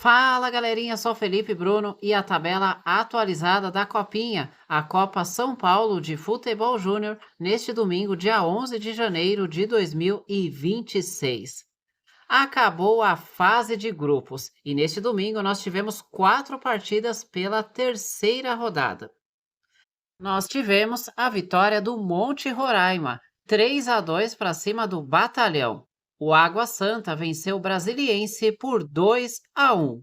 Fala galerinha, sou o Felipe Bruno e a tabela atualizada da Copinha, a Copa São Paulo de Futebol Júnior, neste domingo, dia 11 de janeiro de 2026. Acabou a fase de grupos e neste domingo nós tivemos quatro partidas pela terceira rodada. Nós tivemos a vitória do Monte Roraima, 3-2 para cima do Batalhão. O Água Santa venceu o Brasiliense por 2-1.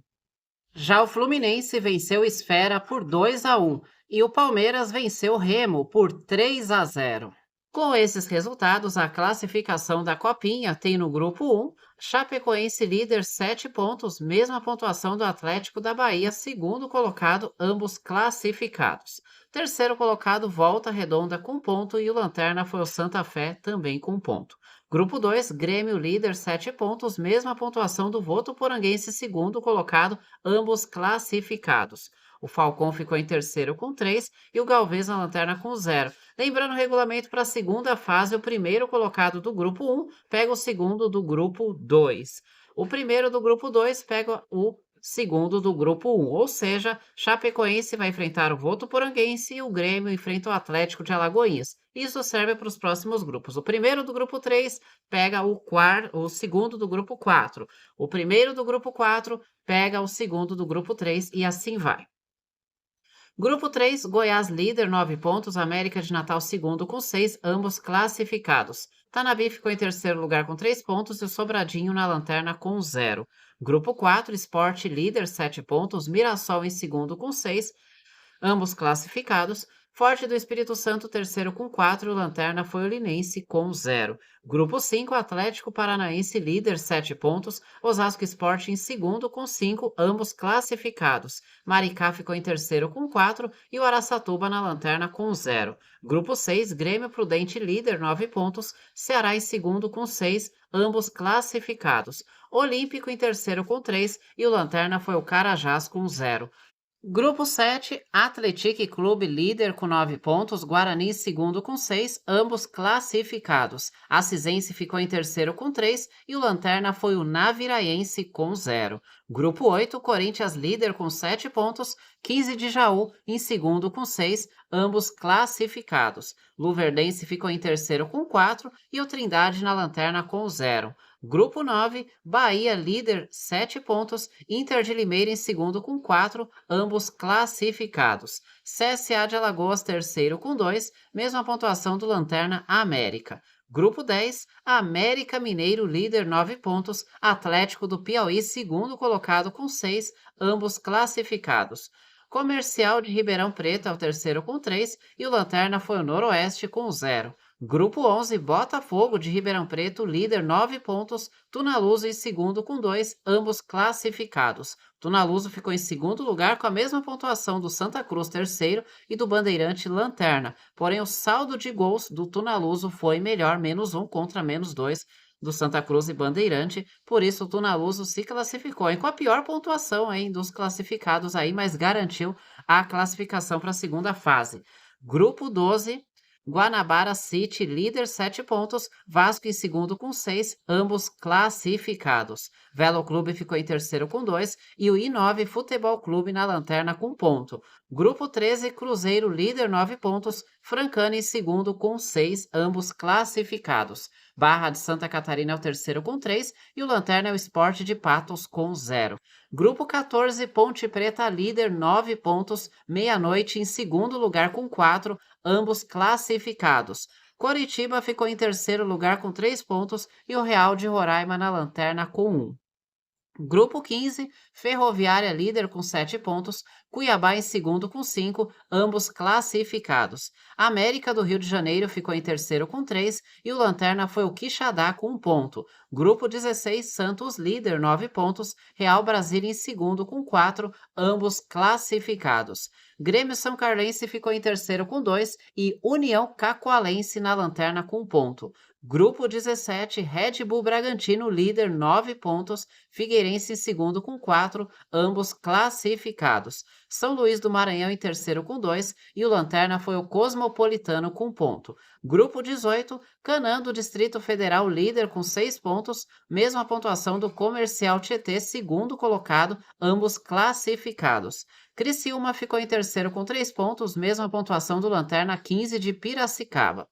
Já o Fluminense venceu o Esfera por 2-1 e o Palmeiras venceu o Remo por 3-0. Com esses resultados, a classificação da Copinha tem no grupo 1, Chapecoense líder 7 pontos, mesma pontuação do Atlético da Bahia, segundo colocado, ambos classificados. Terceiro colocado, Volta Redonda com ponto e o Lanterna foi o Santa Fé, também com ponto. Grupo 2, Grêmio líder 7 pontos, mesma pontuação do Votuporanguense, segundo colocado, ambos classificados. O Falcão ficou em terceiro com 3 e o Galvez na lanterna com 0. Lembrando o regulamento para a segunda fase, o primeiro colocado do grupo 1 pega o segundo do grupo 2. O primeiro do grupo 2 pega o segundo do grupo 1, ou seja, Chapecoense vai enfrentar o Votuporanguense e o Grêmio enfrenta o Atlético de Alagoinhas. Isso serve para os próximos grupos. O primeiro do grupo 3 pega o segundo do grupo 4. O primeiro do grupo 4 pega o segundo do grupo 3 e assim vai. Grupo 3, Goiás líder, 9 pontos, América de Natal segundo com 6, ambos classificados. Tanabi ficou em terceiro lugar com 3 pontos e o Sobradinho na lanterna com 0. Grupo 4, Sport líder, 7 pontos, Mirassol em segundo com 6, ambos classificados. Forte do Espírito Santo, terceiro com 4, Lanterna foi o Linense com 0. Grupo 5, Atlético Paranaense líder, 7 pontos, Osasco Sport em segundo com 5, ambos classificados. Maricá ficou em terceiro com 4 e o Araçatuba na lanterna com 0. Grupo 6, Grêmio Prudente líder, 9 pontos, Ceará em segundo com 6, ambos classificados. Olímpico em terceiro com 3 e o Lanterna foi o Carajás com 0. Grupo 7, Atlético Clube líder com 9 pontos, Guarani segundo com 6, ambos classificados. A Cisense ficou em terceiro com 3 e o Lanterna foi o Naviraense com 0. Grupo 8, Corinthians líder com 7 pontos, 15 de Jaú em segundo com 6, ambos classificados. Luverdense ficou em terceiro com 4 e o Trindade na Lanterna com 0. Grupo 9, Bahia líder 7 pontos, Inter de Limeira em segundo com 4, ambos classificados. CSA de Alagoas terceiro com 2, mesma pontuação do Lanterna América. Grupo 10, América Mineiro líder 9 pontos, Atlético do Piauí segundo colocado com 6, ambos classificados. Comercial de Ribeirão Preto é o terceiro com 3 e o Lanterna foi o Noroeste com 0. Grupo 11, Botafogo de Ribeirão Preto, líder 9 pontos, Tunaluso em segundo com 2, ambos classificados. Tunaluso ficou em segundo lugar com a mesma pontuação do Santa Cruz terceiro e do Bandeirante Lanterna, porém o saldo de gols do Tunaluso foi melhor, -1 contra -2 do Santa Cruz e Bandeirante, por isso o Tunaluso se classificou, com a pior pontuação dos classificados aí, mas garantiu a classificação para a segunda fase. Grupo 12, Guanabara City, líder 7 pontos, Vasco em segundo com 6, ambos classificados. Velo Clube ficou em terceiro com 2 e o I9 Futebol Clube na lanterna com ponto. Grupo 13, Cruzeiro líder 9 pontos, Francana em segundo com 6, ambos classificados. Barra de Santa Catarina é o terceiro com 3 e o Lanterna é o Sport de Patos com 0. Grupo 14, Ponte Preta líder 9 pontos, Meia-Noite em segundo lugar com 4, ambos classificados. Coritiba ficou em terceiro lugar com 3 pontos e o Real de Roraima na lanterna com 1. Grupo 15, Ferroviária líder com 7 pontos, Cuiabá em segundo com 5, ambos classificados. América do Rio de Janeiro ficou em terceiro com 3 e o Lanterna foi o Quixadá com 1 ponto. Grupo 16, Santos líder 9 pontos, Real Brasília em segundo com 4, ambos classificados. Grêmio São Carlense ficou em terceiro com 2 e União Cacoalense na lanterna com 1 ponto. Grupo 17, Red Bull Bragantino, líder, 9 pontos. Figueirense em segundo com 4, ambos classificados. São Luís do Maranhão em terceiro com 2 e o Lanterna foi o Cosmopolitano com ponto. Grupo 18, Canaã do Distrito Federal, líder com 6 pontos, mesma pontuação do Comercial Tietê, segundo colocado, ambos classificados. Criciúma ficou em terceiro com 3 pontos, mesma pontuação do Lanterna 15 de Piracicaba.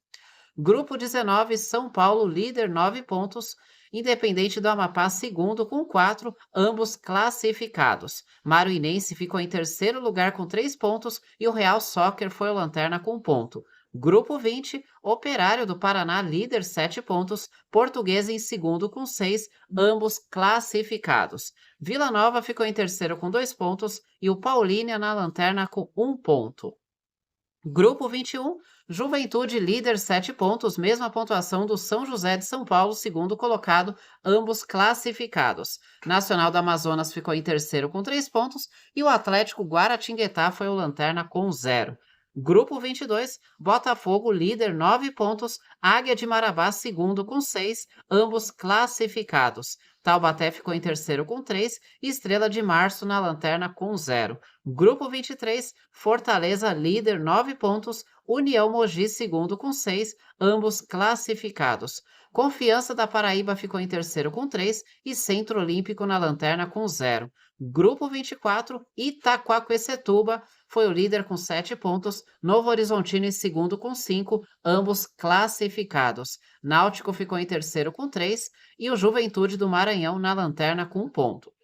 Grupo 19, São Paulo, líder, 9 pontos. Independente do Amapá, segundo, com 4, ambos classificados. Maruinense ficou em terceiro lugar com 3 pontos e o Real Soccer foi o lanterna com ponto. Grupo 20, Operário do Paraná, líder, 7 pontos. Portuguesa em segundo com 6, ambos classificados. Vila Nova ficou em terceiro com 2 pontos e o Paulínia na lanterna com 1 ponto. Grupo 21, Juventude líder 7 pontos, mesma pontuação do São José de São Paulo, segundo colocado, ambos classificados. Nacional do Amazonas ficou em terceiro com 3 pontos e o Atlético Guaratinguetá foi o lanterna com 0. Grupo 22, Botafogo líder 9 pontos, Águia de Marabá segundo com 6, ambos classificados. Taubaté ficou em terceiro com 3 e Estrela de Março na lanterna com 0. Grupo 23, Fortaleza líder 9 pontos, União Mogi segundo com 6, ambos classificados. Confiança da Paraíba ficou em terceiro com 3 e Centro Olímpico na lanterna com 0. Grupo 24, Itaquaquecetuba foi o líder com 7 pontos, Novo Horizontino em segundo com 5, ambos classificados. Náutico ficou em terceiro com 3 e o Juventude do Maranhão na lanterna com 1 ponto.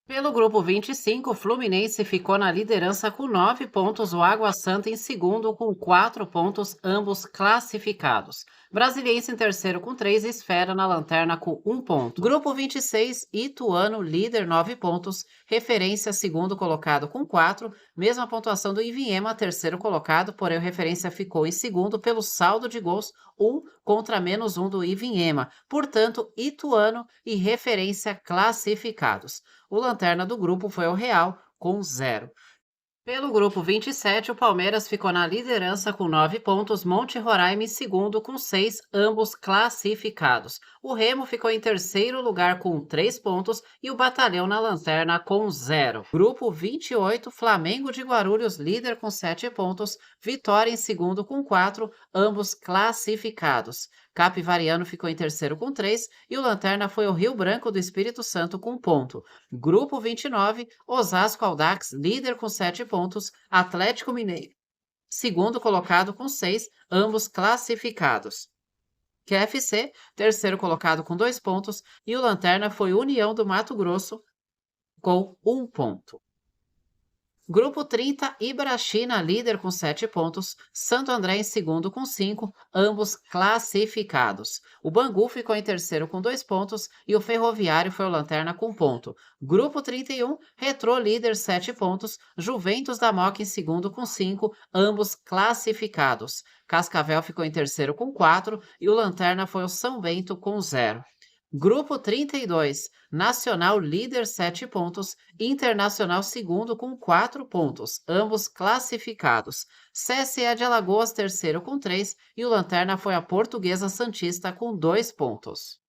Pelo grupo 25, o Fluminense ficou na liderança com 9 pontos, o Água Santa em segundo com 4 pontos, ambos classificados. Brasiliense em terceiro com 3 e Esfera na lanterna com 1 ponto. Grupo 26, Ituano, líder 9 pontos, Referência segundo colocado com 4, mesma pontuação do Ivinhema, terceiro colocado, porém o Referência ficou em segundo pelo saldo de gols 1 contra -1 do Ivinhema. Portanto, Ituano e Referência classificados. O lanterna do grupo foi o Real, com 0. Pelo grupo 27, o Palmeiras ficou na liderança com 9 pontos, Monte Roraima em segundo com 6, ambos classificados. O Remo ficou em terceiro lugar com 3 pontos e o Batalhão na lanterna com 0. Grupo 28, Flamengo de Guarulhos, líder com 7 pontos, Vitória em segundo com 4, ambos classificados. Capivariano ficou em terceiro com 3 e o lanterna foi o Rio Branco do Espírito Santo com 1 ponto. Grupo 29, Osasco Audax, líder com 7 pontos, Atlético Mineiro, segundo colocado com 6, ambos classificados. QFC, terceiro colocado com 2 pontos, e o lanterna foi União do Mato Grosso com 1 ponto. Grupo 30, Ibrachina, líder com 7 pontos, Santo André em segundo com 5, ambos classificados. O Bangu ficou em terceiro com 2 pontos e o Ferroviário foi o lanterna com 1 ponto. Grupo 31, Retrô líder 7 pontos, Juventus da Moca em segundo com 5, ambos classificados. Cascavel ficou em terceiro com 4 e o lanterna foi o São Bento com 0. Grupo 32, Nacional líder 7 pontos, Internacional segundo com 4 pontos, ambos classificados. CSA de Alagoas terceiro com 3 e o lanterna foi a Portuguesa Santista com 2 pontos.